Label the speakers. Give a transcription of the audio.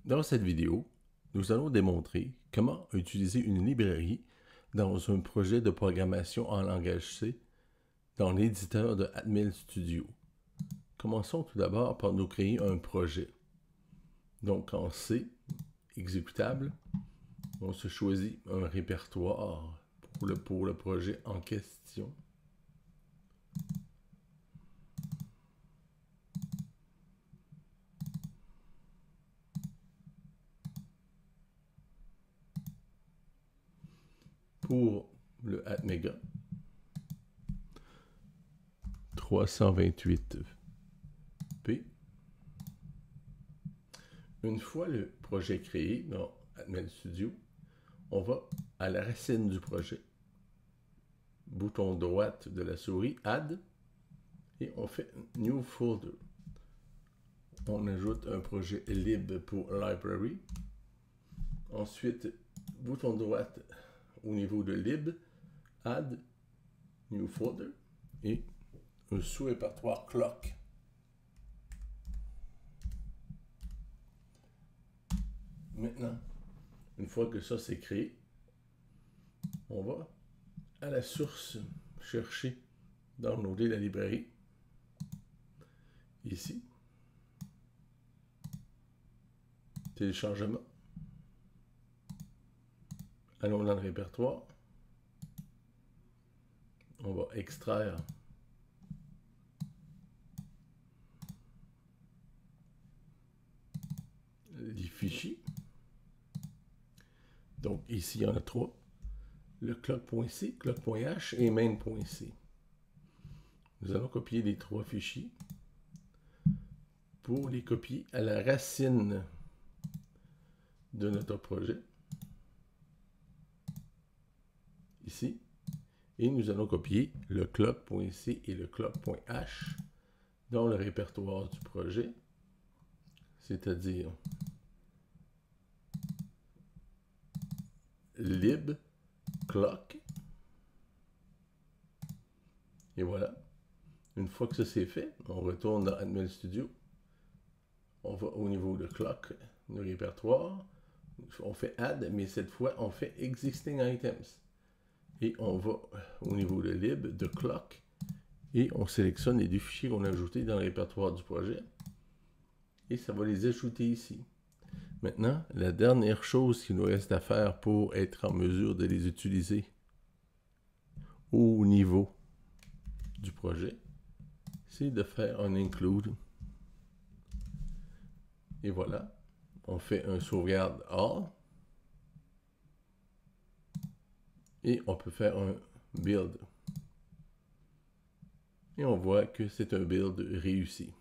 Speaker 1: Dans cette vidéo, nous allons démontrer comment utiliser une librairie dans un projet de programmation en langage C dans l'éditeur de Atmel Studio. Commençons tout d'abord par nous créer un projet. Donc en C, exécutable, on se choisit un répertoire pour le projet en question. Pour le Atmega, 328p. Une fois le projet créé dans Atmel Studio, on va à la racine du projet, bouton droite de la souris, Add, et on fait New Folder. On ajoute un projet lib pour Library. Ensuite, bouton droite au niveau de lib, Add, New Folder, et un sous-répertoire clock. Maintenant, une fois que ça c'est créé, on va à la source chercher, downloader la librairie. Ici, téléchargement. Allons dans le répertoire. On va extraire les fichiers. Donc ici, il y en a trois. Le clock.c, clock.h et main.c. Nous allons copier les trois fichiers pour les copier à la racine de notre projet. Ici. Et nous allons copier le clock.c et le clock.h dans le répertoire du projet, c'est-à-dire lib clock. Et voilà. Une fois que ça c'est fait, on retourne dans Atmel Studio. On va au niveau de clock, le répertoire. On fait add, mais cette fois on fait existing items. Et on va au niveau de lib, de clock, et on sélectionne les deux fichiers qu'on a ajoutés dans le répertoire du projet. Et ça va les ajouter ici. Maintenant, la dernière chose qu'il nous reste à faire pour être en mesure de les utiliser au niveau du projet, c'est de faire un include. Et voilà, on fait un sauvegarde all. Et on peut faire un build. Et on voit que c'est un build réussi.